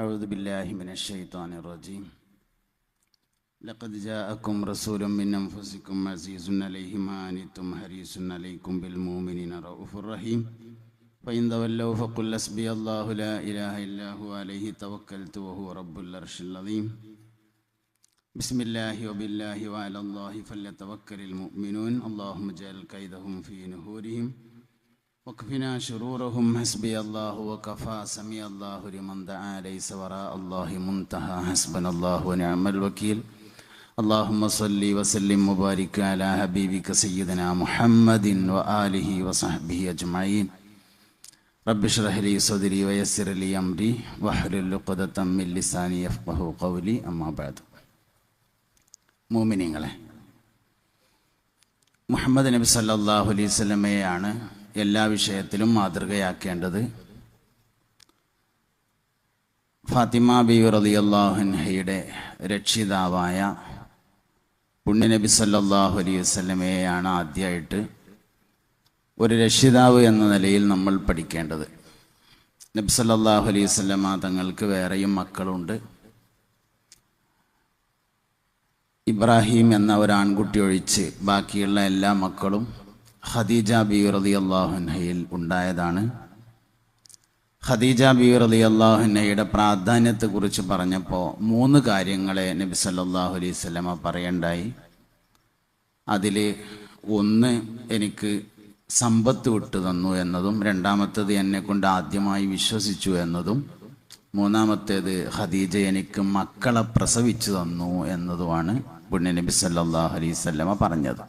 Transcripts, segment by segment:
أعوذ بالله من الشيطان الرجيم. لقد جاءكم رسول من أنفسكم عزيز عليه ما عنتم حريص عليكم بالمؤمنين رؤوف رحيم فإن تولوا فقل حسبي الله لا إله إلا هو عليه توكلت وهو رب العرش العظيم. بسم الله وبالله وعلى الله فليتوكل المؤمنون. اللهم اجعل كيدهم في نحورهم وكفنا شرورهم. حسبي الله وكفى سمي الله لمن دعا ليس وراء الله منتهى. حسبنا الله ونعم الوكيل. اللهم صل وسلم وبارك على حبيبك سيدنا محمد وآله وصحبه أجمعين. رب اشرح لي صدري ويسر لي أمري واحلل عقدة من لساني يفقهوا قولي. أما بعد. മുഅ്മിനീങ്ങളെ, മുഹമ്മദ് നബി സല്ലല്ലാഹു അലൈഹി വസല്ലമയെയാണ് എല്ലാ വിഷയത്തിലും മാതൃകയാക്കേണ്ടത്. ഫാത്തിമ ബീവി റളിയല്ലാഹു അൻഹയുടെ രക്ഷിതാവായ പുണ്യനബി സല്ലല്ലാഹു അലൈഹി വസല്ലമയെയാണ് ആദ്യമായിട്ട് ഒരു രക്ഷിതാവ് എന്ന നിലയിൽ നമ്മൾ പഠിക്കേണ്ടത്. നബി സല്ലല്ലാഹു അലൈഹി വസല്ലമ തങ്ങൾക്ക് വേറെയും മക്കളുണ്ട്. ഇബ്രാഹിം എന്ന ഒരു ആൺകുട്ടി ഒഴിച്ച് ബാക്കിയുള്ള എല്ലാ മക്കളും ഖദീജ ബീവി റളിയല്ലാഹു അൻഹയിൽ ഉണ്ടായതാണ്. ഖദീജ ബീവി റളിയല്ലാഹു അൻഹയുടെ പ്രാധാന്യത്തെക്കുറിച്ച് പറഞ്ഞപ്പോൾ 3 കാര്യങ്ങളെ നബി സല്ലല്ലാഹു അലൈഹി വസല്ലമ പറയണ്ടായി. അതിൽ ഒന്ന് എനിക്ക് സമ്പത്ത് വിട്ടു തന്നു എന്നതും, രണ്ടാമത്തേത് എന്നെക്കൊണ്ട് ആദ്യമായി വിശ്വസിച്ചു എന്നതും, മൂന്നാമത്തേത് ഖദീജ എനിക്ക് മക്കളെ പ്രസവിച്ചു തന്നു എന്നതുമാണ് പുണ്യ നബി സല്ലല്ലാഹു അലൈഹി വസല്ലമ പറഞ്ഞത്.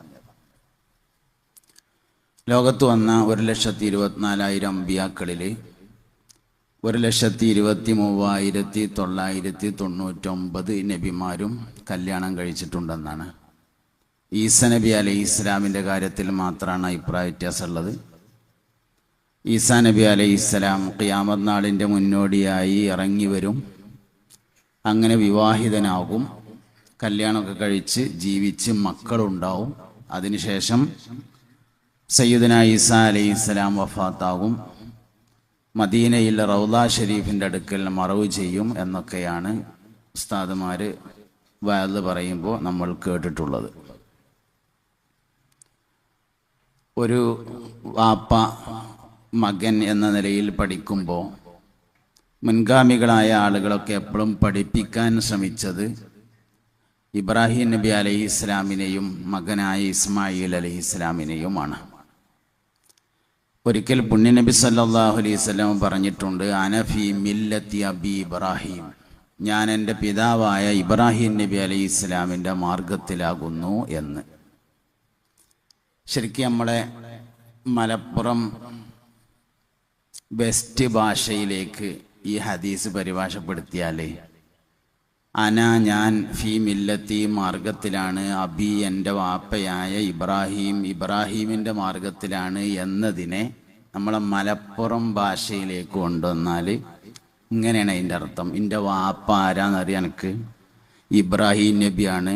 ലോകത്ത് വന്ന 1,24,000 അമ്പിയാക്കളിൽ 1,23,999 നബിമാരും കല്യാണം കഴിച്ചിട്ടുണ്ടെന്നാണ്. ഈസ നബി അലൈഹി ഇസ്ലാമിൻ്റെ കാര്യത്തിൽ മാത്രമാണ് അഭിപ്രായ വ്യത്യാസമുള്ളത്. ഈസാ നബി അലൈഹി ഇസ്ലാം ഖിയാമത്ത് നാളിൻ്റെ മുന്നോടിയായി ഇറങ്ങി വരും. അങ്ങനെ വിവാഹിതനാകും, കല്യാണമൊക്കെ കഴിച്ച് ജീവിച്ച് മക്കളുണ്ടാവും. അതിനുശേഷം സയ്യിദുന ഈസാ അലൈഹി ഇസ്ലാം വഫാത്താകും. മദീനയിൽ റൗള ഷരീഫിൻ്റെ അടുക്കൽ മറവ് ചെയ്യും എന്നൊക്കെയാണ് ഉസ്താദുമാർ വഅദ് പറയുമ്പോൾ നമ്മൾ കേട്ടിട്ടുള്ളത്. ഒരു വാപ്പ മകൻ എന്ന നിലയിൽ പഠിക്കുമ്പോൾ മുൻഗാമികളായ ആളുകളൊക്കെ എപ്പോഴും പഠിപ്പിക്കാൻ ശ്രമിച്ചത് ഇബ്രാഹിം നബി അലൈഹി ഇസ്ലാമിനെയും മകനായ ഇസ്മായിൽ അലൈഹി ഇസ്ലാമിനെയുമാണ്. ഒരിക്കൽ പുണ്യനബി സല്ലല്ലാഹു അലൈഹി വസല്ലം പറഞ്ഞിട്ടുണ്ട്, അനഫി മില്ലത്തി അബി ഇബ്രാഹിം, ഞാൻ എൻ്റെ പിതാവായ ഇബ്രാഹിം നബി അലൈഹി ഇസ്ലാമിൻ്റെ മാർഗത്തിലാകുന്നു എന്ന്. ശരിക്കും നമ്മളെ മലപ്പുറം ബെസ്റ്റ് ഭാഷയിലേക്ക് ഈ ഹദീസ് പരിഭാഷപ്പെടുത്തിയാൽ ഞാൻ ഫീ മില്ലത്തി മാർഗത്തിലാണ്, അബി എൻ്റെ വാപ്പയായ ഇബ്രാഹീമിൻ്റെ മാർഗത്തിലാണ് എന്നതിനെ നമ്മളെ മലപ്പുറം ഭാഷയിലേക്ക് കൊണ്ടുവന്നാൽ ഇങ്ങനെയാണ് അതിൻ്റെ അർത്ഥം. എൻ്റെ വാപ്പ ആരാന്നറിയാൻ എനിക്ക് ഇബ്രാഹിം നബിയാണ്,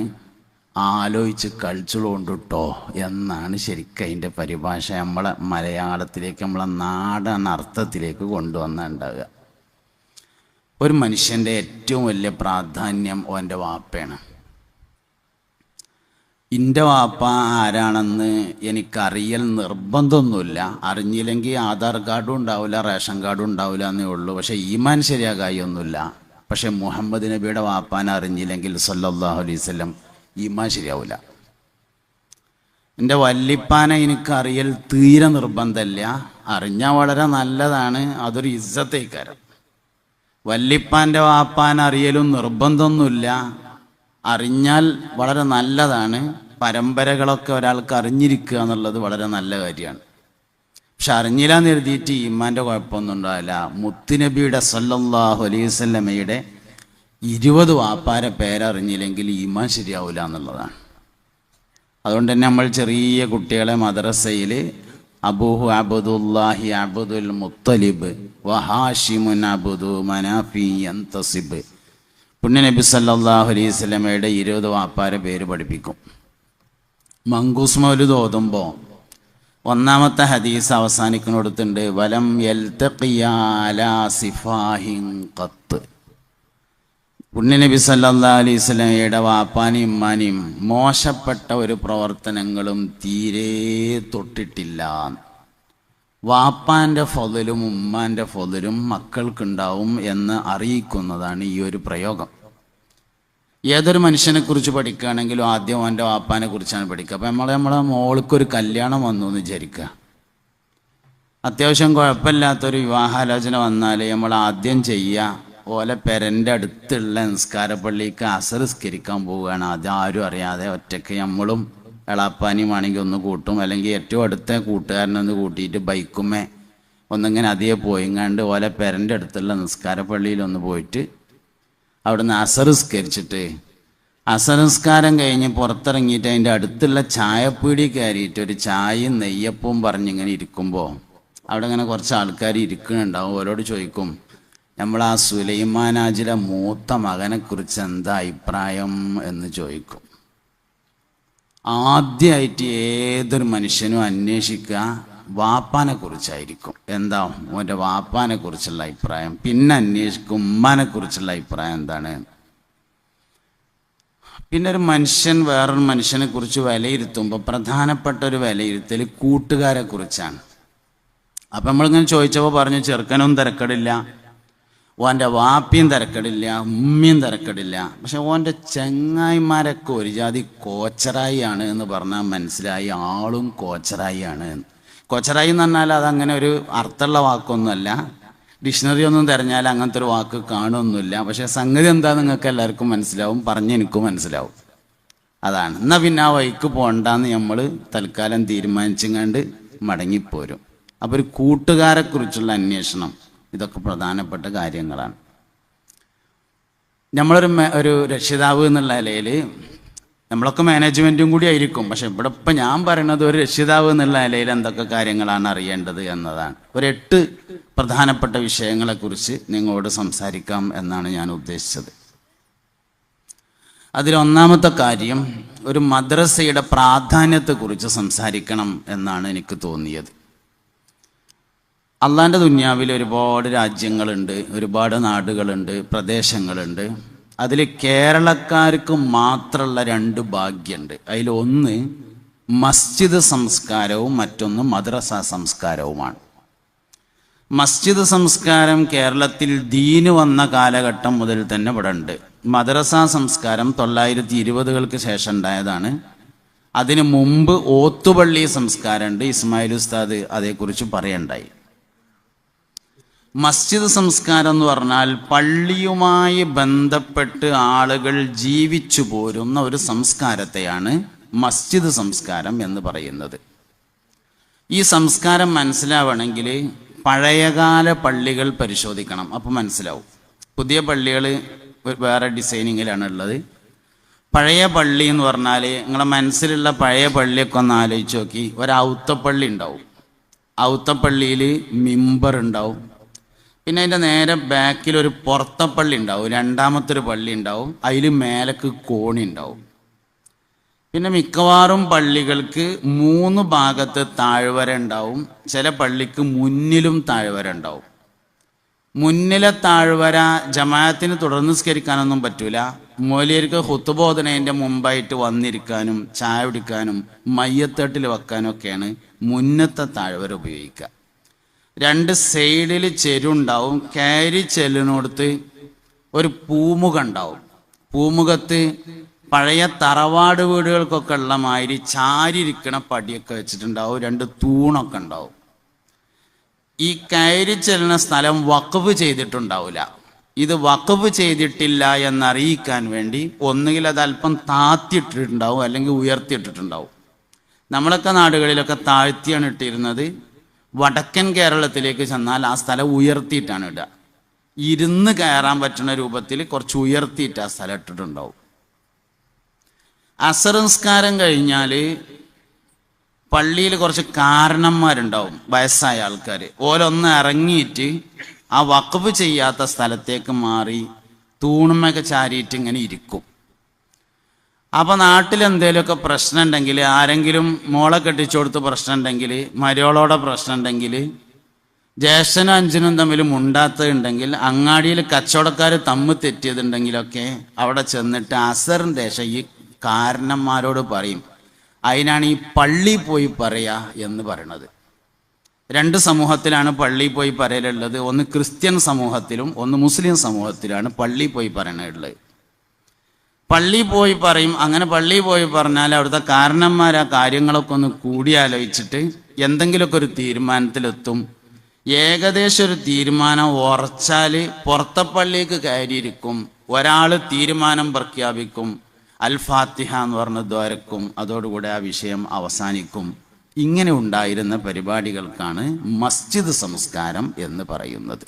ആലോചിച്ച് കളിച്ചുകൊണ്ടിട്ടോ എന്നാണ് ശരിക്കും അതിൻ്റെ പരിഭാഷ. നമ്മളെ മലയാളത്തിലേക്ക്, നമ്മളെ നാടൻ അർത്ഥത്തിലേക്ക് കൊണ്ടുവന്നുണ്ടാവുക. ഒരു മനുഷ്യൻ്റെ ഏറ്റവും വലിയ പ്രാധാന്യം ഓൻ്റെ വാപ്പയാണ്. എൻ്റെ വാപ്പ ആരാണെന്ന് എനിക്കറിയൽ നിർബന്ധമൊന്നുമില്ല. അറിഞ്ഞില്ലെങ്കിൽ ആധാർ കാർഡും ഉണ്ടാവില്ല, റേഷൻ കാർഡും ഉണ്ടാവില്ല എന്നേ ഉള്ളൂ. പക്ഷേ ഈമാൻ ശരിയാകായൊന്നുമില്ല. പക്ഷേ മുഹമ്മദ് നബിയുടെ വാപ്പാനെ അറിഞ്ഞില്ലെങ്കിൽ സല്ലല്ലാഹു അലൈഹി വസല്ലം ഈമാൻ ശരിയാവില്ല. എൻ്റെ വല്ലിപ്പാനെ എനിക്കറിയൽ തീരെ നിർബന്ധമില്ല. അറിഞ്ഞാൽ വളരെ നല്ലതാണ്, അതൊരു ഇസ്സത്തേക്കാരം. വല്ലിപ്പാൻ്റെ വാപ്പാനെ അറിയലും നിർബന്ധമൊന്നുമില്ല, അറിഞ്ഞാൽ വളരെ നല്ലതാണ്. പരമ്പരകളൊക്കെ ഒരാൾക്ക് അറിഞ്ഞിരിക്കുക എന്നുള്ളത് വളരെ നല്ല കാര്യമാണ്. പക്ഷെ അറിഞ്ഞില്ലാന്ന് എഴുതിയിട്ട് ഈമാൻ്റെ കുഴപ്പമൊന്നും ഉണ്ടാവില്ല. മുത്തുനബിയുടെ സല്ലല്ലാഹു അലൈഹി വസല്ലമയുടെ 20 വാപ്പാരെ പേരറിഞ്ഞില്ലെങ്കിൽ ഈമാൻ ശരിയാവില്ല എന്നുള്ളതാണ്. അതുകൊണ്ട് തന്നെ നമ്മൾ ചെറിയ കുട്ടികളെ മദ്രസയിൽ അബൂഹു അബ്ദുല്ലാഹി അബ്ദുൽ മുത്തലിബ് വഹാഷിമുൻ അബ്ദു മനാഫി യന്തസിബ്, പുണ്യനബി സല്ലല്ലാഹു അലൈഹി വസല്ലമയുടെ 20 വാപ്പാരെ പേര് പഠിപ്പിക്കും. മങ്കൂസ് മൗലിദ് ഓതുമ്പോൾ 1-ാമത്തെ ഹദീസ് അവസാനിക്കുന്നിടത്തുണ്ട്, വലം യൽതഖിയാ അലാ സിഫാഹിൻ ഖത്ത്, പുണ്യനബി സല്ലല്ലാഹു അലൈഹി വസല്ലമയുടെ വാപ്പാനെയും ഉമ്മാനെയും മോശപ്പെട്ട ഒരു പ്രവർത്തനങ്ങളും തീരെ തൊട്ടിട്ടില്ല. വാപ്പാൻ്റെ ഫضലും ഉമ്മാൻ്റെ ഫضലും മക്കൾക്കുണ്ടാവും എന്ന് അറിയിക്കുന്നതാണ് ഈ ഒരു പ്രയോഗം. ഏതൊരു മനുഷ്യനെക്കുറിച്ച് പഠിക്കുകയാണെങ്കിലും ആദ്യം അവൻ്റെ വാപ്പാനെ കുറിച്ചാണ് പഠിക്കുക. അപ്പം നമ്മളെ മോൾക്കൊരു കല്യാണം വന്നു എന്ന് വിചാരിക്കുക. അത്യാവശ്യം കുഴപ്പമില്ലാത്തൊരു വിവാഹാലോചന വന്നാൽ നമ്മൾ ആദ്യം ചെയ്യുക, ഓലെ പെരൻ്റെ അടുത്തുള്ള നിസ്കാരപ്പള്ളിക്ക് അസർ നിസ്കരിക്കാൻ പോവുകയാണ്. ആദ്യം ആരും അറിയാതെ ഒറ്റയ്ക്ക് നമ്മളും എളാപ്പാനിയും ആണെങ്കിൽ ഒന്ന് കൂട്ടും, അല്ലെങ്കിൽ ഏറ്റവും അടുത്ത കൂട്ടുകാരനൊന്ന് കൂട്ടിയിട്ട് ബൈക്കുമ്മേ ഒന്നിങ്ങനെ അധികം പോയിങ്ങാണ്ട് ഓലെ പെരൻ്റെ അടുത്തുള്ള നിസ്കാരപ്പള്ളിയിലൊന്ന് പോയിട്ട് അവിടുന്ന് അസർ നിസ്കരിച്ചിട്ട് അസർ നിസ്കാരം കഴിഞ്ഞ് പുറത്തിറങ്ങിയിട്ട് അതിൻ്റെ അടുത്തുള്ള ചായപ്പീടി കയറിയിട്ട് ഒരു ചായയും നെയ്യപ്പവും പറഞ്ഞിങ്ങനെ ഇരിക്കുമ്പോൾ അവിടെ ഇങ്ങനെ കുറച്ച് ആൾക്കാർ ഇരിക്കുന്നുണ്ടാവും. ഓരോട് ചോദിക്കും, നമ്മൾ ആ സുലൈമാനാജിലെ മൂത്ത മകനെക്കുറിച്ച് എന്താ അഭിപ്രായം എന്ന് ചോദിക്കും. ആദ്യമായിട്ട് ഏതൊരു മനുഷ്യനും അന്വേഷിക്കുക വാപ്പാനെ കുറിച്ചായിരിക്കും. എന്താ ഓൻ്റെ വാപ്പാനെ കുറിച്ചുള്ള അഭിപ്രായം. പിന്നെ അന്വേഷിക്കും ഉമ്മാനെ കുറിച്ചുള്ള അഭിപ്രായം എന്താണ്. പിന്നെ ഒരു മനുഷ്യൻ വേറൊരു മനുഷ്യനെ കുറിച്ച് വിലയിരുത്തുമ്പോൾ പ്രധാനപ്പെട്ട ഒരു വിലയിരുത്തൽ കൂട്ടുകാരെ കുറിച്ചാണ്. അപ്പം നമ്മളിങ്ങനെ ചോദിച്ചപ്പോൾ പറഞ്ഞു ചെറുക്കനും തിരക്കടില്ല, ഓൻ്റെ വാപ്പിയും തിരക്കടില്ല, ഉമ്മയും തിരക്കടില്ല. പക്ഷെ ഓൻ്റെ ചങ്ങായിമാരൊക്കെ ഒരു ജാതി കോച്ചറായി ആണ് എന്ന് പറഞ്ഞാൽ മനസ്സിലായി ആളും കോച്ചറായി ആണ്. കോച്ചറായി എന്ന് പറഞ്ഞാൽ അതങ്ങനെ ഒരു അർത്ഥമുള്ള വാക്കൊന്നുമല്ല. ഡിക്ഷണറി ഒന്നും തിരഞ്ഞാൽ അങ്ങനത്തെ ഒരു വാക്ക് കാണുമൊന്നുമില്ല. പക്ഷെ സംഗതി എന്താ നിങ്ങൾക്ക് എല്ലാവർക്കും മനസ്സിലാവും, എനിക്കും മനസ്സിലാവും. അതാണ്. എന്നാൽ പിന്നെ ആ വഴിക്ക് പോകണ്ടെന്ന് നമ്മൾ തൽക്കാലം തീരുമാനിച്ചങ്ങാണ്ട് മടങ്ങിപ്പോരും. അപ്പോൾ ഒരു കൂട്ടുകാരെക്കുറിച്ചുള്ള അന്വേഷണം, ഇതൊക്കെ പ്രധാനപ്പെട്ട കാര്യങ്ങളാണ്. നമ്മളൊരു രക്ഷിതാവ് എന്നുള്ള നിലയിൽ നമ്മളൊക്കെ മാനേജ്മെൻറ്റും കൂടി ആയിരിക്കും. പക്ഷെ ഇവിടെ ഇപ്പം ഞാൻ പറയുന്നത് ഒരു രക്ഷിതാവ് എന്നുള്ള നിലയിൽ എന്തൊക്കെ കാര്യങ്ങളാണ് അറിയേണ്ടത് എന്നതാണ്. ഒരു 8 പ്രധാനപ്പെട്ട വിഷയങ്ങളെക്കുറിച്ച് നിങ്ങളോട് സംസാരിക്കാം എന്നാണ് ഞാൻ ഉദ്ദേശിച്ചത്. അതിലൊന്നാമത്തെ കാര്യം ഒരു മദ്രസയുടെ പ്രാധാന്യത്തെക്കുറിച്ച് സംസാരിക്കണം എന്നാണ് എനിക്ക് തോന്നിയത്. അള്ളാൻ്റെ ദുനിയാവിൽ ഒരുപാട് രാജ്യങ്ങളുണ്ട്, ഒരുപാട് നാടുകളുണ്ട്, പ്രദേശങ്ങളുണ്ട്. അതിൽ കേരളക്കാർക്ക് മാത്രമുള്ള 2 ഭാഗ്യമുണ്ട്. അതിലൊന്ന് മസ്ജിദ് സംസ്കാരവും മറ്റൊന്ന് മദ്രസ സംസ്കാരവുമാണ്. മസ്ജിദ് സംസ്കാരം കേരളത്തിൽ ദീന് വന്ന കാലഘട്ടം മുതൽ തന്നെ ഇവിടെ ഉണ്ട്. മദ്രസ സംസ്കാരം 920-കൾക്ക് ശേഷം ഉണ്ടായതാണ്. അതിന് മുമ്പ് ഓത്തുപള്ളി സംസ്കാരമുണ്ട്. ഇസ്മായിൽ ഉസ്താദ് അതേക്കുറിച്ച് പറയണ്ടായി. മസ്ജിദ് സംസ്കാരം എന്ന് പറഞ്ഞാൽ പള്ളിയുമായി ബന്ധപ്പെട്ട് ആളുകൾ ജീവിച്ചു പോരുന്ന ഒരു സംസ്കാരത്തെയാണ് മസ്ജിദ് സംസ്കാരം എന്ന് പറയുന്നത്. ഈ സംസ്കാരം മനസ്സിലാവണമെങ്കിൽ പഴയകാല പള്ളികൾ പരിശോധിക്കണം. അപ്പോൾ മനസ്സിലാവും. പുതിയ പള്ളികൾ വേറെ ഡിസൈനിങ്ങിലാണ് ഉള്ളത്. പഴയ പള്ളി എന്ന് പറഞ്ഞാൽ നിങ്ങളെ മനസ്സിലുള്ള പഴയ പള്ളിയൊക്കെ ഒന്ന് ആലോചിച്ച് നോക്കി. ഔത്തപ്പള്ളി ഉണ്ടാവും. ഔത്തപ്പള്ളിയിൽ മിമ്പർ ഉണ്ടാവും. പിന്നെ അതിൻ്റെ നേരെ ബാക്കിൽ ഒരു പുറത്തപ്പള്ളി ഉണ്ടാവും. രണ്ടാമത്തെ ഒരു പള്ളി ഉണ്ടാവും. അതിൽ മേലക്ക് കോണി ഉണ്ടാവും. പിന്നെ മിക്കവാറും പള്ളികൾക്ക് 3 ഭാഗത്ത് താഴ്വര ഉണ്ടാവും. ചില പള്ളിക്ക് മുന്നിലും താഴ്വര ഉണ്ടാവും. മുന്നിലെ താഴ്വര ജമാഅത്തിന് തുടർന്ന് നിസ്കരിക്കാനൊന്നും പറ്റൂല. മൗലവിക്ക് ഖുതുബോധനേൻ്റെ മുമ്പായിട്ട് വന്നിരിക്കാനും ചായ കുടിക്കാനും മയ്യത്തട്ടിൽ വെക്കാനും ഒക്കെയാണ് മുന്നത്തെ താഴ്വര ഉപയോഗിക്കുക. 2 സൈഡിൽ ചെരുണ്ടാവും. കയറി ചെല്ലിനോടത്ത് ഒരു പൂമുഖ ഉണ്ടാവും. പൂമുഖത്ത് പഴയ തറവാട് വീടുകൾക്കൊക്കെ ഉള്ള മാതിരി ചാരിയിരിക്കണ പടിയൊക്കെ വെച്ചിട്ടുണ്ടാവും. 2 തൂണൊക്കെ ഉണ്ടാവും. ഈ കയറി ചെല്ലുന്ന സ്ഥലം വഖഫ് ചെയ്തിട്ടുണ്ടാവില്ല. ഇത് വഖഫ് ചെയ്തിട്ടില്ല എന്നറിയിക്കാൻ വേണ്ടി ഒന്നുകിൽ അത് അല്പം താത്തിയിട്ടിട്ടുണ്ടാവും, അല്ലെങ്കിൽ ഉയർത്തിയിട്ടിട്ടുണ്ടാവും. നമ്മളൊക്കെ നാടുകളിലൊക്കെ താഴ്ത്തിയാണ് ഇട്ടിരുന്നത്. വടക്കൻ കേരളത്തിലേക്ക് ചെന്നാൽ ആ സ്ഥലം ഉയർത്തിയിട്ടാണ് ഇടുക. ഇരുന്ന് കയറാൻ പറ്റുന്ന രൂപത്തിൽ കുറച്ച് ഉയർത്തിയിട്ട് ആ സ്ഥലം ഇട്ടിട്ടുണ്ടാവും. അസർ നിസ്കാരം കഴിഞ്ഞാൽ പള്ളിയിൽ കുറച്ച് കാരണന്മാരുണ്ടാവും, വയസ്സായ ആൾക്കാർ. ഓലൊന്ന് ഇറങ്ങിയിട്ട് ആ വഖഫ് ചെയ്യാത്ത സ്ഥലത്തേക്ക് മാറി തൂണുമൊക്കെ ചാരിയിട്ട് ഇങ്ങനെ ഇരിക്കും. അപ്പോൾ നാട്ടിലെന്തേലുമൊക്കെ പ്രശ്നം ഉണ്ടെങ്കിൽ, ആരെങ്കിലും മോളെ കെട്ടിച്ചു കൊടുത്ത് പ്രശ്നം ഉണ്ടെങ്കിൽ, മരോളോടെ പ്രശ്നം ഉണ്ടെങ്കിൽ ജ്യേഷ്ഠനും അഞ്ചനും തമ്മിൽ മുണ്ടാത്തതുണ്ടെങ്കിൽ, അങ്ങാടിയിൽ കച്ചവടക്കാർ തമ്മിൽ തെറ്റിയതുണ്ടെങ്കിലൊക്കെ അവിടെ ചെന്നിട്ട് അസറിൻ്റെ ശേഷം ഈ കാരണന്മാരോട് പറയും. അതിനാണ് ഈ പള്ളി പോയി പറയാ എന്ന് പറയണത്. രണ്ട് സമൂഹത്തിലാണ് പള്ളി പോയി പറയലുള്ളത്. ഒന്ന് ക്രിസ്ത്യൻ സമൂഹത്തിലും ഒന്ന് മുസ്ലിം സമൂഹത്തിലാണ് പള്ളി പോയി പറയണുള്ളത്. പള്ളി പോയി പറയും. അങ്ങനെ പള്ളി പോയി പറഞ്ഞാൽ അവിടുത്തെ കാരണന്മാർ ആ കാര്യങ്ങളൊക്കെ ഒന്ന് കൂടിയാലോചിച്ചിട്ട് എന്തെങ്കിലുമൊക്കെ ഒരു തീരുമാനത്തിലെത്തും. ഏകദേശം ഒരു തീരുമാനം ഉറച്ചാൽ പുറത്തെ പള്ളിക്ക് കയറിയിരിക്കും. ഒരാൾ തീരുമാനം പ്രഖ്യാപിക്കും, അൽ ഫാത്തിഹ എന്ന് പറഞ്ഞ ദ്വാരക്കും, അതോടുകൂടെ ആ വിഷയം അവസാനിക്കും. ഇങ്ങനെ ഉണ്ടായിരുന്ന പരിപാടികൾക്കാണ് മസ്ജിദ് സംസ്കാരം എന്ന് പറയുന്നത്.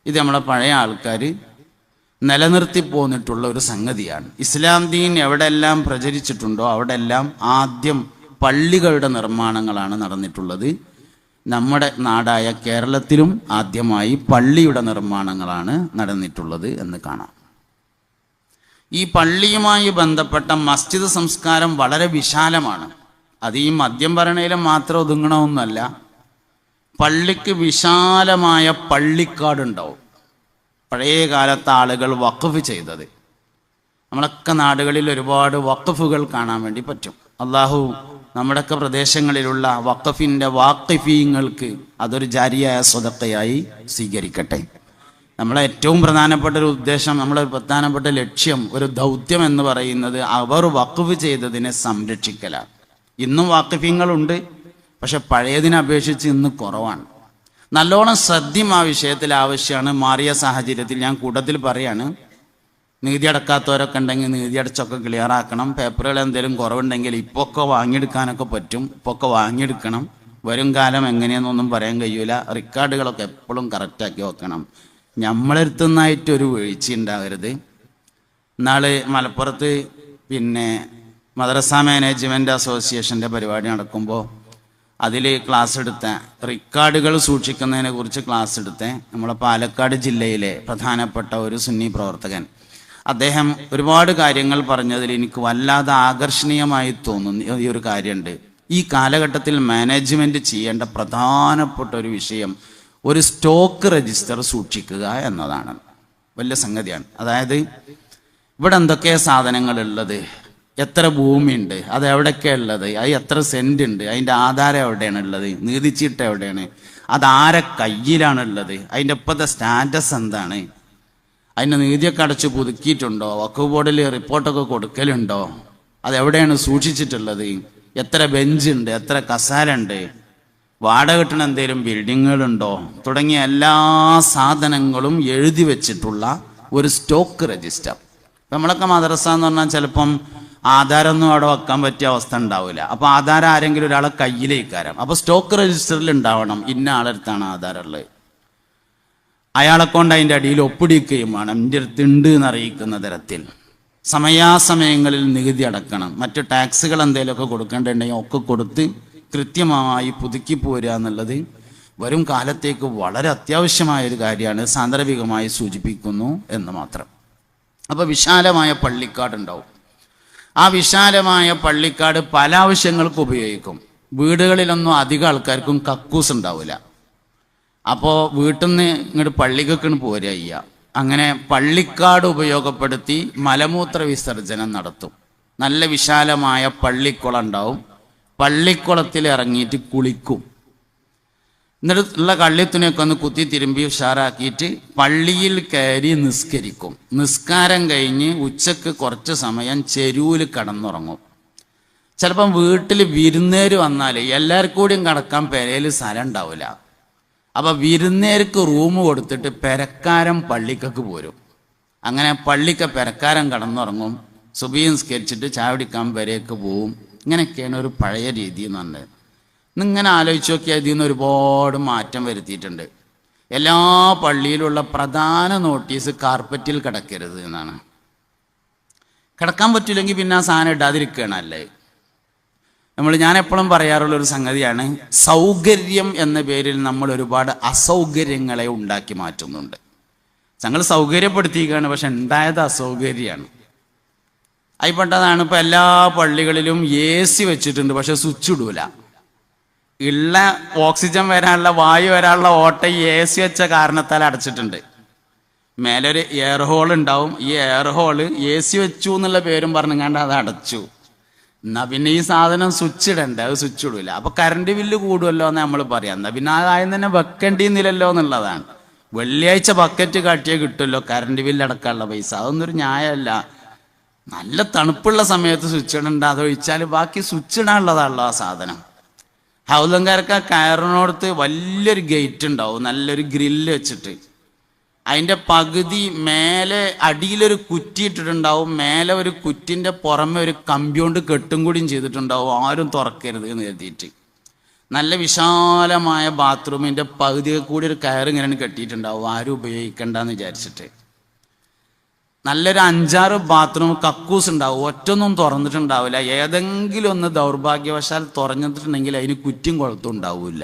ഇത് നമ്മളെ പഴയ ആൾക്കാർ നിലനിർത്തി പോന്നിട്ടുള്ള ഒരു സംഗതിയാണ്. ഇസ്ലാം ദീൻ എവിടെല്ലാം പ്രചരിച്ചിട്ടുണ്ടോ അവിടെല്ലാം ആദ്യം പള്ളികളുടെ നിർമ്മാണങ്ങളാണ് നടന്നിട്ടുള്ളത്. നമ്മുടെ നാടായ കേരളത്തിലും ആദ്യമായി പള്ളിയുടെ നിർമ്മാണങ്ങളാണ് നടന്നിട്ടുള്ളത് എന്ന് കാണാം. ഈ പള്ളിയുമായി ബന്ധപ്പെട്ട മസ്ജിദ് സംസ്കാരം വളരെ വിശാലമാണ്. അത് ഈ മദ്യം ഭരണയിലും മാത്രം ഒതുങ്ങണമെന്നല്ല. പള്ളിക്ക് വിശാലമായ പള്ളിക്കാടുണ്ടാവും. പഴയ കാലത്തെ ആളുകൾ വഖഫ് ചെയ്തത്. നമ്മളൊക്കെ നാടുകളിൽ ഒരുപാട് വഖഫുകൾ കാണാൻ വേണ്ടി പറ്റും. അള്ളാഹു നമ്മുടെയൊക്കെ പ്രദേശങ്ങളിലുള്ള വഖഫിൻ്റെ വാഖിഫീങ്ങൾക്ക് അതൊരു ജാരിയായ സ്വതക്കയായി സ്വീകരിക്കട്ടെ. നമ്മളെ ഏറ്റവും പ്രധാനപ്പെട്ട ഒരു ഉദ്ദേശം, നമ്മളെ പ്രധാനപ്പെട്ട ലക്ഷ്യം, ഒരു ദൗത്യം എന്ന് പറയുന്നത് അവർ വഖഫ് ചെയ്തതിനെ സംരക്ഷിക്കലാണ്. ഇന്നും വാഖിഫീങ്ങളുണ്ട്, പക്ഷെ പഴയതിനെ അപേക്ഷിച്ച് ഇന്ന് കുറവാണ്. നല്ലോണം ശ്രദ്ധയും ആ വിഷയത്തിൽ ആവശ്യമാണ്. മാറിയ സാഹചര്യത്തിൽ ഞാൻ കൂട്ടത്തിൽ പറയാണ്, നികുതി അടക്കാത്തവരൊക്കെ ഉണ്ടെങ്കിൽ നികുതി അടച്ചൊക്കെ ക്ലിയർ ആക്കണം. പേപ്പറുകൾ എന്തെങ്കിലും കുറവുണ്ടെങ്കിൽ ഇപ്പോൾ ഒക്കെ വാങ്ങിയെടുക്കാനൊക്കെ പറ്റും. ഇപ്പോൾ ഒക്കെ വാങ്ങിയെടുക്കണം. വരും കാലം എങ്ങനെയെന്നൊന്നും പറയാൻ കഴിയൂല. റെക്കോർഡുകളൊക്കെ എപ്പോഴും കറക്റ്റാക്കി വെക്കണം. നമ്മളെടുത്തുനിന്നായിട്ടൊരു വീഴ്ച ഉണ്ടാകരുത്. നാളെ മലപ്പുറത്ത് മദ്രസ മാനേജ്മെൻറ്റ് അസോസിയേഷൻ്റെ പരിപാടി നടക്കുമ്പോൾ അതിൽ ക്ലാസ് എടുത്ത, റെക്കോർഡുകൾ സൂക്ഷിക്കുന്നതിനെ കുറിച്ച് ക്ലാസ് എടുത്ത നമ്മളെ പാലക്കാട് ജില്ലയിലെ പ്രധാനപ്പെട്ട ഒരു സുന്നി പ്രവർത്തകൻ, അദ്ദേഹം ഒരുപാട് കാര്യങ്ങൾ പറഞ്ഞതിൽ എനിക്ക് വല്ലാതെ ആകർഷണീയമായി തോന്നുന്നു ഈ ഒരു കാര്യമുണ്ട്. ഈ കാലഘട്ടത്തിൽ മാനേജ്മെൻറ്റ് ചെയ്യേണ്ട പ്രധാനപ്പെട്ട ഒരു വിഷയം ഒരു സ്റ്റോക്ക് രജിസ്റ്റർ സൂക്ഷിക്കുക എന്നതാണ്. വലിയ സംഗതിയാണ്. അതായത് ഇവിടെ എന്തൊക്കെ സാധനങ്ങളുള്ളത്, എത്ര ഭൂമിയുണ്ട്, അത് എവിടെയൊക്കെയാണ് ഉള്ളത്, അത് എത്ര സെൻറ്റ് ഉണ്ട്, അതിൻ്റെ ആധാരം എവിടെയാണ് ഉള്ളത്, നികുതിച്ചീട്ട് എവിടെയാണ്, അതാരെ കയ്യിലാണുള്ളത്, അതിൻ്റെ ഇപ്പോഴത്തെ സ്റ്റാറ്റസ് എന്താണ്, അതിൻ്റെ നികുതിയൊക്കെ അടച്ച് പുതുക്കിയിട്ടുണ്ടോ, വഖഫ് ബോർഡിൽ റിപ്പോർട്ടൊക്കെ കൊടുക്കലുണ്ടോ, അതെവിടെയാണ് സൂക്ഷിച്ചിട്ടുള്ളത്, എത്ര ബെഞ്ചുണ്ട്, എത്ര കസാലുണ്ട്, വാടക കിട്ടുന്ന എന്തെങ്കിലും ബിൽഡിങ്ങുകളുണ്ടോ, തുടങ്ങിയ എല്ലാ സാധനങ്ങളും എഴുതി വെച്ചിട്ടുള്ള ഒരു സ്റ്റോക്ക് രജിസ്റ്റർ. നമ്മളൊക്കെ മദ്രസ എന്ന് പറഞ്ഞാൽ ചിലപ്പം ആധാരമൊന്നും അവിടെ വെക്കാൻ പറ്റിയ അവസ്ഥ ഉണ്ടാവില്ല. അപ്പോൾ ആധാരം ആരെങ്കിലും ഒരാളെ കയ്യിലേക്കാരം. അപ്പോൾ സ്റ്റോക്ക് രജിസ്റ്ററിൽ ഉണ്ടാവണം ഇന്ന ആളെടുത്താണ് ആധാരമുള്ളത്. അയാളെ കൊണ്ട് അതിൻ്റെ അടിയിൽ ഒപ്പിടിക്കുകയും വേണം, എൻ്റെ അടുത്തുണ്ട് എന്നറിയിക്കുന്ന തരത്തിൽ. സമയാസമയങ്ങളിൽ നികുതി അടക്കണം. മറ്റ് ടാക്സുകൾ എന്തെങ്കിലുമൊക്കെ കൊടുക്കേണ്ടിട്ടുണ്ടെങ്കിൽ ഒക്കെ കൊടുത്ത് കൃത്യമായി പുതുക്കി പോരുക എന്നുള്ളത് വരും കാലത്തേക്ക് വളരെ അത്യാവശ്യമായൊരു കാര്യമാണ്. സാന്ദർഭികമായി സൂചിപ്പിക്കുന്നു എന്ന് മാത്രം. അപ്പോൾ വിശാലമായ പള്ളിക്കാടുണ്ടാവും. ആ വിശാലമായ പള്ളിക്കാട് പല ആവശ്യങ്ങൾക്ക് ഉപയോഗിക്കും. വീടുകളിലൊന്നും അധികം ആൾക്കാർക്കും കക്കൂസ് ഉണ്ടാവില്ല. അപ്പോൾ വീട്ടിൽ നിന്ന് ഇങ്ങോട്ട് പള്ളിക്കൊക്കെ പോരുക ചെയ്യുക. അങ്ങനെ പള്ളിക്കാട് ഉപയോഗപ്പെടുത്തി മലമൂത്ര വിസർജനം നടത്തും. നല്ല വിശാലമായ പള്ളിക്കുളം ഉണ്ടാവും. പള്ളിക്കുളത്തിൽ ഇറങ്ങിയിട്ട് കുളിക്കും. എന്നിട്ടുള്ള കള്ളിത്തുണിയൊക്കെ ഒന്ന് കുത്തി തിരുമ്പി ഉഷാറാക്കിയിട്ട് പള്ളിയിൽ കയറി നിസ്കരിക്കും. നിസ്കാരം കഴിഞ്ഞ് ഉച്ചക്ക് കുറച്ച് സമയം ചെരുവിൽ കിടന്നുറങ്ങും. ചിലപ്പം വീട്ടിൽ വിരുന്നേര് വന്നാൽ എല്ലാവർക്കും കൂടിയും കിടക്കാൻ പെരയിൽ സ്ഥലം ഉണ്ടാവില്ല. അപ്പം വിരുന്നേർക്ക് റൂം കൊടുത്തിട്ട് പെരക്കാരൻ പള്ളിക്കൊക്കെ പോരും. അങ്ങനെ പള്ളിക്ക് പെരക്കാരൻ കിടന്നുറങ്ങും. സുബഹി നിസ്കരിച്ചിട്ട് ചായ കുടിക്കാൻ പെരയൊക്കെ പോവും. ഇങ്ങനെയൊക്കെയാണ് ഒരു പഴയ രീതി എന്ന് പറഞ്ഞത്. ഇന്നിങ്ങനെ ആലോചിച്ച് നോക്കിയാൽ ഇതിൽ നിന്ന് ഒരുപാട് മാറ്റം വരുത്തിയിട്ടുണ്ട്. എല്ലാ പള്ളിയിലുള്ള പ്രധാന നോട്ടീസ് കാർപ്പറ്റിൽ കിടക്കരുത് എന്നാണ്. കിടക്കാൻ പറ്റില്ലെങ്കിൽ പിന്നെ ആ സാധനം ഇടാതിരിക്കുകയാണല്ലേ. ഞാൻ എപ്പോഴും പറയാറുള്ളൊരു സംഗതിയാണ്, സൗകര്യം എന്ന പേരിൽ നമ്മൾ ഒരുപാട് അസൗകര്യങ്ങളെ ഉണ്ടാക്കി മാറ്റുന്നുണ്ട്. ഞങ്ങൾ സൗകര്യപ്പെടുത്തിയിരിക്കുകയാണ്, പക്ഷെ ഉണ്ടായത് അസൗകര്യമാണ്. ആയിപ്പെട്ടതാണ്. ഇപ്പോൾ എല്ലാ പള്ളികളിലും AC വെച്ചിട്ടുണ്ട്, പക്ഷെ സ്വിച്ച് ഇടൂല. ഉള്ള ഓക്സിജൻ വരാനുള്ള വായു വരാനുള്ള ഓട്ട AC വെച്ച കാരണത്താൽ അടച്ചിട്ടുണ്ട്. മേലൊരു എയർ ഹോൾ ഉണ്ടാവും. ഈ എയർ ഹോള് AC വെച്ചു എന്നുള്ള പേരും പറഞ്ഞുകൊണ്ട് അത് അടച്ചു. എന്നാ പിന്നെ ഈ സാധനം സ്വിച്ച് ഇടണ്ടേ, അത് സ്വിച്ച് ഇടൂല. അപ്പൊ കറണ്ട് ബില്ല് കൂടുമല്ലോ എന്ന് നമ്മൾ പറയാം. എന്നാ പിന്നെ ആ കാര്യം തന്നെ വെക്കേണ്ടിന്നില്ലല്ലോ എന്നുള്ളതാണ്. വെള്ളിയാഴ്ച ബക്കറ്റ് കാട്ടിയേ കിട്ടുമല്ലോ കറണ്ട് ബില്ല് അടക്കാനുള്ള പൈസ. അതൊന്നും ഒരു ന്യായമല്ല. നല്ല തണുപ്പുള്ള സമയത്ത് സ്വിച്ച് ഇടണ്ട, അതൊഴിച്ചാൽ ബാക്കി സ്വിച്ച് ഇടാനുള്ളതാണല്ലോ ആ സാധനം. ഹൗലങ്കാർക്ക് ആ കയറിനോടത്ത് വലിയൊരു ഗേറ്റ് ഉണ്ടാവും, നല്ലൊരു ഗ്രില്ല് വെച്ചിട്ട്. അതിൻ്റെ പകുതി മേലെ അടിയിലൊരു കുറ്റി ഇട്ടിട്ടുണ്ടാവും. മേലെ ഒരു കുറ്റിൻ്റെ പുറമെ ഒരു കമ്പി കൊണ്ട് കെട്ടും കൂടിയും ചെയ്തിട്ടുണ്ടാവും, ആരും തുറക്കരുത് എന്ന് കരുതിയിട്ട്. നല്ല വിശാലമായ ബാത്റൂമിൻ്റെ പകുതിയിൽ കൂടി ഒരു കയറിങ്ങനെ കെട്ടിയിട്ടുണ്ടാവും, ആരും ഉപയോഗിക്കണ്ടെന്ന് വിചാരിച്ചിട്ട്. നല്ലൊരു 5-6 ബാത്റൂം കക്കൂസ് ഉണ്ടാവും, ഒറ്റൊന്നും തുറന്നിട്ടുണ്ടാവില്ല. ഏതെങ്കിലും ഒന്ന് ദൗർഭാഗ്യവശാൽ തുറന്നിട്ടുണ്ടെങ്കിൽ അതിന് കുറ്റിയും കുളത്തും ഉണ്ടാവില്ല.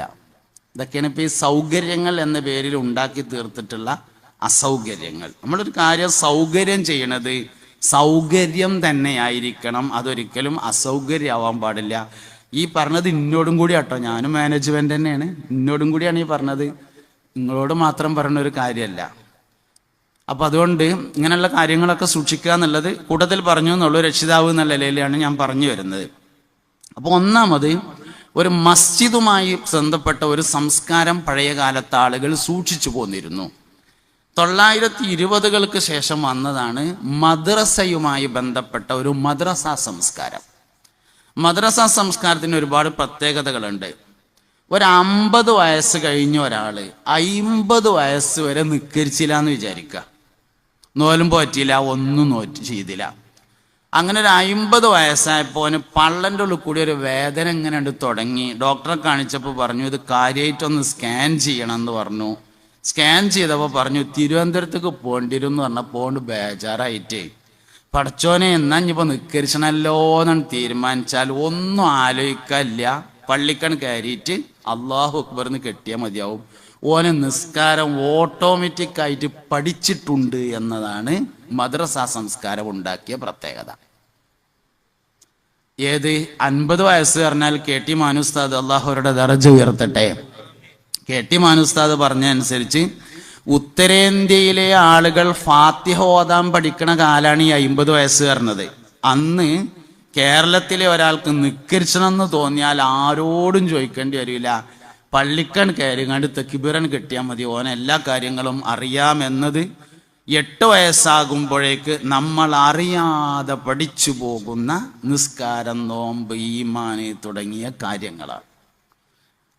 ഇതൊക്കെയാണ് ഇപ്പോൾ ഈ സൗകര്യങ്ങൾ എന്ന പേരിൽ ഉണ്ടാക്കി തീർത്തിട്ടുള്ള അസൗകര്യങ്ങൾ. നമ്മളൊരു കാര്യം സൗകര്യം ചെയ്യണത് സൗകര്യം തന്നെയായിരിക്കണം, അതൊരിക്കലും അസൗകര്യമാവാൻ പാടില്ല. ഈ പറഞ്ഞത് ഇന്നോടും കൂടി കേട്ടോ, ഞാനും മാനേജ്മെന്റ് തന്നെയാണ്, ഇന്നോടും കൂടിയാണ് ഈ പറഞ്ഞത്, നിങ്ങളോട് മാത്രം പറഞ്ഞ ഒരു കാര്യമല്ല. അപ്പൊ അതുകൊണ്ട് ഇങ്ങനെയുള്ള കാര്യങ്ങളൊക്കെ സൂക്ഷിക്കുക എന്നുള്ളത് കൂട്ടത്തിൽ പറഞ്ഞു എന്നുള്ളൂ. രക്ഷിതാവ് എന്നുള്ള നിലയിലാണ് ഞാൻ പറഞ്ഞു വരുന്നത്. അപ്പൊ ഒന്നാമത്, ഒരു മസ്ജിദുമായി ബന്ധപ്പെട്ട ഒരു സംസ്കാരം പഴയ കാലത്ത് ആളുകൾ സൂക്ഷിച്ചു പോന്നിരുന്നു. 920-കൾക്ക് ശേഷം വന്നതാണ് മദ്രസയുമായി ബന്ധപ്പെട്ട ഒരു മദ്രസ സംസ്കാരം. മദ്രസ സംസ്കാരത്തിന് ഒരുപാട് പ്രത്യേകതകളുണ്ട്. ഒരു 50 വയസ്സ് കഴിഞ്ഞ ഒരാൾ 50 വയസ്സ് വരെ നിസ്കരിച്ചില്ല എന്ന് വിചാരിക്കുക. നോലും പോറ്റിയില്ല, ഒന്നും ചെയ്തില്ല. അങ്ങനെ ഒരു 50 വയസ്സായപ്പോൾ അവന് പള്ളൻ്റെ ഉള്ളിൽ കൂടി ഒരു വേദന ഇങ്ങനെ ഉണ്ട് തുടങ്ങി. ഡോക്ടറെ കാണിച്ചപ്പോൾ പറഞ്ഞു ഇത് കാര്യമായിട്ടൊന്ന് സ്കാൻ ചെയ്യണം എന്ന് പറഞ്ഞു. സ്കാൻ ചെയ്തപ്പോൾ പറഞ്ഞു തിരുവനന്തപുരത്തേക്ക് പോകേണ്ടി വരും എന്ന് പറഞ്ഞാൽ പോണ്ട് ബേജാറായിട്ടേ. പടച്ചോനെ എന്നാ ഇനിയിപ്പോൾ നിസ്കരിച്ചണല്ലോ എന്നാണ് തീരുമാനിച്ചാൽ ഒന്നും ആലോചിക്കാനില്ല, പള്ളിക്കണ് കയറിയിട്ട് അള്ളാഹു അക്ബർന്ന് കെട്ടിയാൽ മതിയാവും. ഓനെ നിസ്കാരം ഓട്ടോമാറ്റിക്കായിട്ട് പഠിച്ചിട്ടുണ്ട് എന്നതാണ് മദ്രസ സംസ്കാരം ഉണ്ടാക്കിയ പ്രത്യേകത. ഏത് 50 വയസ്സ് പറഞ്ഞാൽ KT മാനുസ്താദ് അള്ളാഹുരുടെ ദറജ ഉയർത്തട്ടെ. KT മാനുസ്താദ് പറഞ്ഞ അനുസരിച്ച് ഉത്തരേന്ത്യയിലെ ആളുകൾ ഫാത്തിഹ ഓതാൻ പഠിക്കണ കാലാണ് ഈ 50 വയസ്സ് പറഞ്ഞത്. അന്ന് കേരളത്തിലെ ഒരാൾക്ക് നിസ്കരിച്ചണമെന്ന് തോന്നിയാൽ ആരോടും ചോദിക്കേണ്ടി വരില്ല, പള്ളിക്കൺ കയറിങ്ങാണ്ട് തെക്കിബിറൻ കെട്ടിയാൽ മതി, ഓൻ എല്ലാ കാര്യങ്ങളും അറിയാമെന്നത് 8 വയസ്സാകുമ്പോഴേക്ക് നമ്മൾ അറിയാതെ പഠിച്ചു പോകുന്ന നിസ്കാരം, നോമ്പ്, ഈമാന് തുടങ്ങിയ കാര്യങ്ങളാണ്.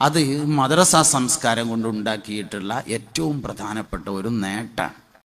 അത് മദ്രസ സംസ്കാരം കൊണ്ട് ഉണ്ടാക്കിയിട്ടുള്ള ഏറ്റവും പ്രധാനപ്പെട്ട ഒരു നേട്ടമാണ്.